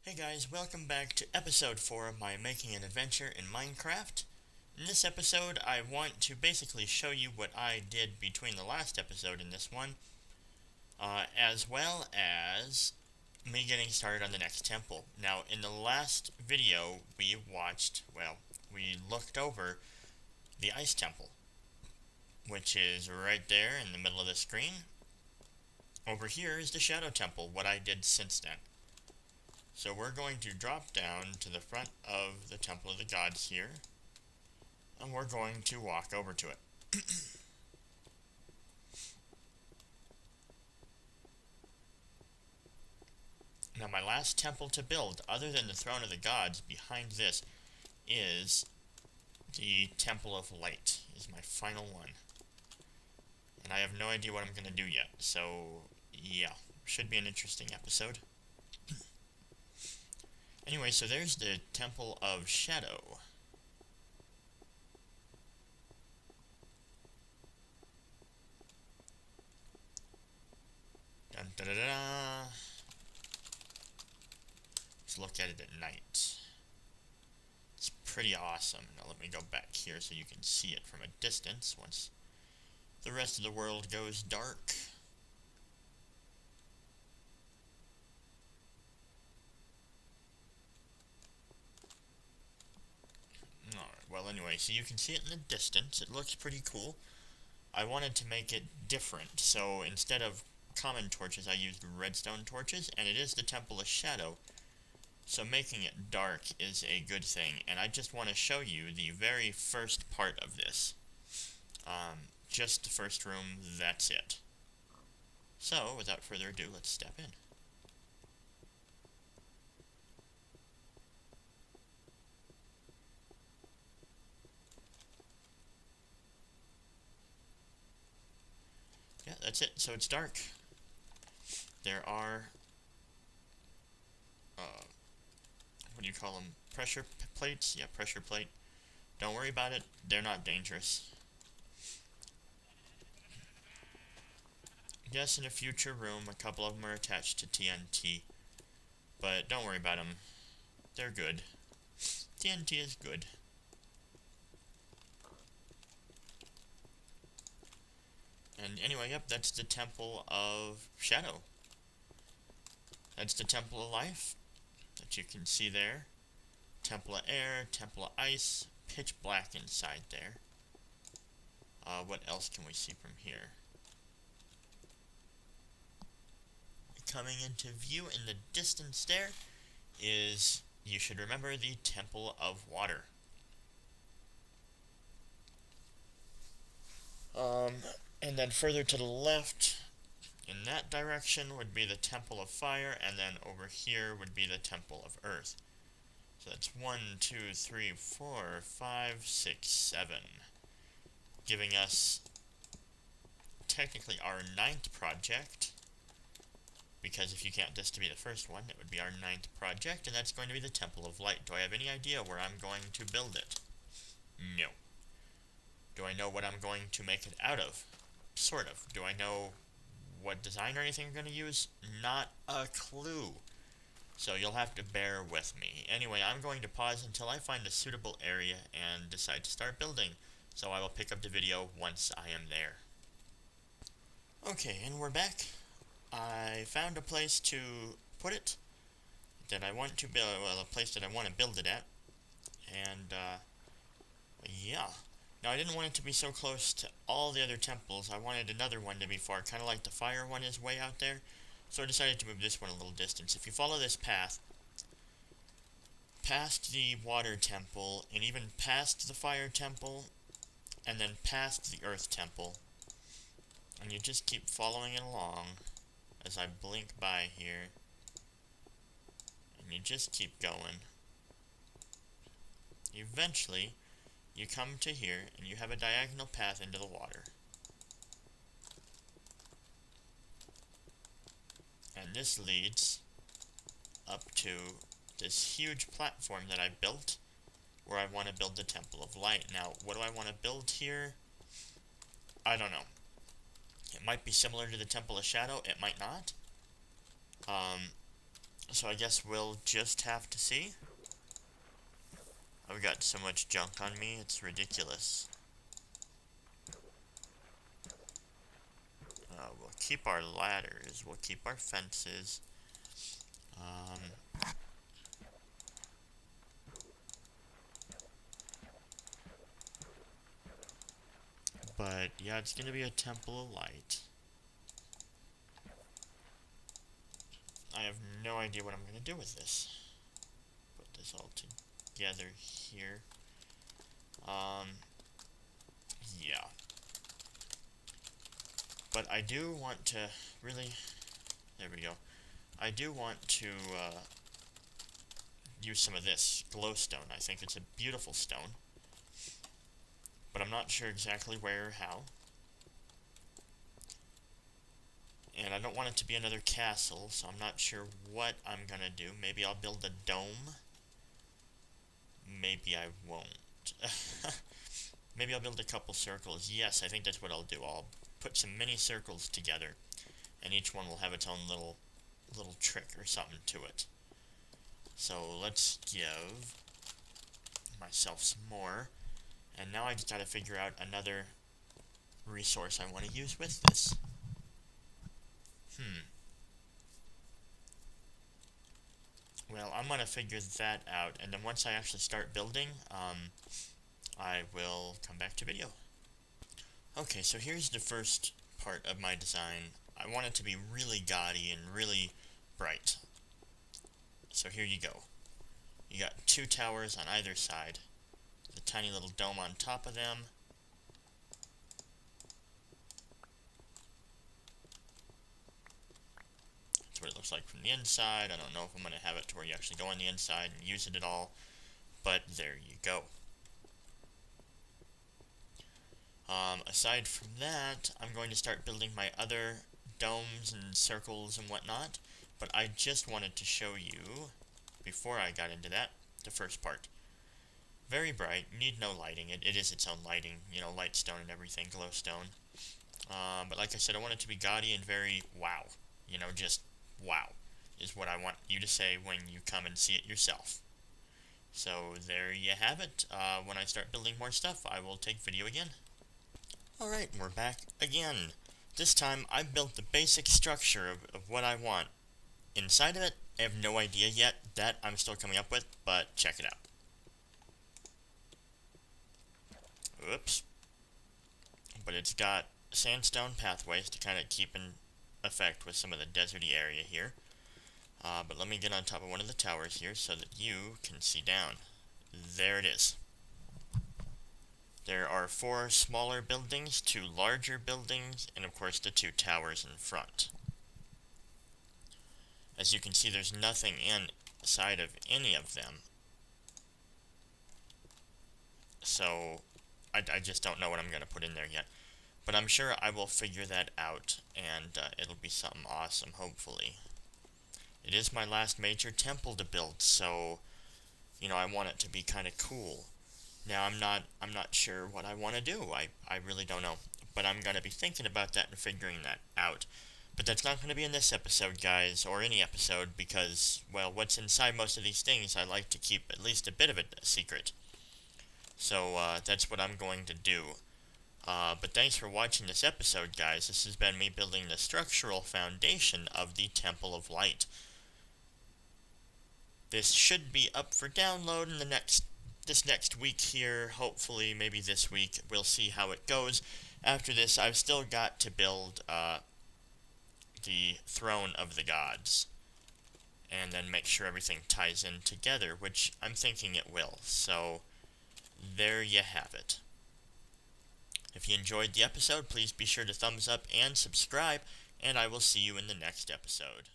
Hey guys, welcome back to episode 4 of my Making an Adventure in Minecraft. In this episode, I want to basically show you what I did between the last episode and this one, as well as me getting started on the next temple. Now, in the last video, we looked over the ice temple, which is right there in the middle of the screen. Over here is the shadow temple, what I did since then. So we're going to drop down to the front of the Temple of the Gods here, and we're going to walk over to it. Now my last temple to build, other than the Throne of the Gods, behind this is the Temple of Light, is my final one. And I have no idea what I'm going to do yet, so yeah, should be an interesting episode. Anyway, so there's the Temple of Shadow. Dun da da da. Let's look at it at night. It's pretty awesome. Now let me go back here so you can see it from a distance once the rest of the world goes dark. Alright, well anyway, so you can see it in the distance. It looks pretty cool. I wanted to make it different, so instead of common torches I used redstone torches, and it is the Temple of Shadow, so making it dark is a good thing, and I just want to show you the very first part of this. Just the first room, that's it. So, without further ado, let's step in. Yeah, that's it. So it's dark. There are, what do you call them? Pressure plates? Yeah, pressure plate. Don't worry about it. They're not dangerous. Yes, in a future room, a couple of them are attached to TNT. But don't worry about them. They're good. TNT is good. And anyway, yep, that's the Temple of Shadow. That's the Temple of Life that you can see there. Temple of Air, Temple of Ice, pitch black inside there. What else can we see from here? Coming into view in the distance there is, you should remember, the Temple of Water. And then further to the left, in that direction, would be the Temple of Fire, and then over here would be the Temple of Earth. So that's 1, 2, 3, 4, 5, 6, 7. Giving us technically our 9th project. Because if you count this to be the first one, it would be our 9th project, and that's going to be the Temple of Light. Do I have any idea where I'm going to build it? No. Do I know what I'm going to make it out of? Sort of. Do I know what design or anything I'm going to use? Not a clue. So you'll have to bear with me. Anyway, I'm going to pause until I find a suitable area and decide to start building. So I will pick up the video once I am there. Okay, and we're back. I found a place to put it that I want to build, well, a place that I want to build it at. And, yeah. Now, I didn't want it to be so close to all the other temples. I wanted another one to be far, kind of like the fire one is way out there. So I decided to move this one a little distance. If you follow this path, past the water temple, and even past the fire temple, and then past the earth temple, and you just keep following it along as I blink by here, and you just keep going. Eventually, you come to here, and you have a diagonal path into the water. And this leads up to this huge platform that I built, where I want to build the Temple of Light. Now, what do I want to build here? I don't know. It might be similar to the Temple of Shadow, it might not. So I guess we'll just have to see. I've got so much junk on me, it's ridiculous. We'll keep our ladders, we'll keep our fences. But yeah, it's gonna be a temple of light. I have no idea what I'm gonna do with this. Put this all together here. Yeah. But I do want to really, there we go. I do want to use some of this glowstone. I think it's a beautiful stone, but I'm not sure exactly where or how. And I don't want it to be another castle, so I'm not sure what I'm gonna do. Maybe I'll build a dome. Maybe I won't. Maybe I'll build a couple circles. Yes, I think that's what I'll do. I'll put some mini circles together, and each one will have its own little trick or something to it. So let's give myself some more. And now I just gotta figure out another resource I want to use with this. Well, I'm gonna figure that out, and then once I actually start building, I will come back to video. Okay, so here's the first part of my design. I want it to be really gaudy and really bright. So here you go. You got 2 towers on either side. The tiny little dome on top of them. That's what it looks like from the inside. I don't know if I'm going to have it to where you actually go on the inside and use it at all, but there you go. Aside from that, I'm going to start building my other domes and circles and whatnot, but I just wanted to show you, before I got into that, the first part. Very bright, need no lighting. It is its own lighting, you know, light stone and everything, glowstone. But like I said, I want it to be gaudy and very wow. You know, just wow is what I want you to say when you come and see it yourself. So there you have it. When I start building more stuff, I will take video again. Alright, we're back again. This time, I've built the basic structure of what I want. Inside of it, I have no idea yet. That I'm still coming up with, but check it out. Oops. But it's got sandstone pathways to kind of keep in effect with some of the deserty area here. But let me get on top of one of the towers here so that you can see down. There it is. There are 4 smaller buildings, 2 larger buildings, and of course the 2 towers in front. As you can see, there's nothing inside of any of them. So, I just don't know what I'm going to put in there yet. But I'm sure I will figure that out, and it'll be something awesome, hopefully. It is my last major temple to build, so, you know, I want it to be kind of cool. Now, I'm not sure what I want to do. I really don't know. But I'm going to be thinking about that and figuring that out. But that's not going to be in this episode, guys, or any episode, because, well, what's inside most of these things, I like to keep at least a bit of it a secret. So, that's what I'm going to do. But thanks for watching this episode, guys. This has been me building the structural foundation of the Temple of Light. This should be up for download in this next week here, hopefully, maybe this week. We'll see how it goes. After this, I've still got to build the Throne of the Gods, and then make sure everything ties in together, which I'm thinking it will. So, there you have it. If you enjoyed the episode, please be sure to thumbs up and subscribe, and I will see you in the next episode.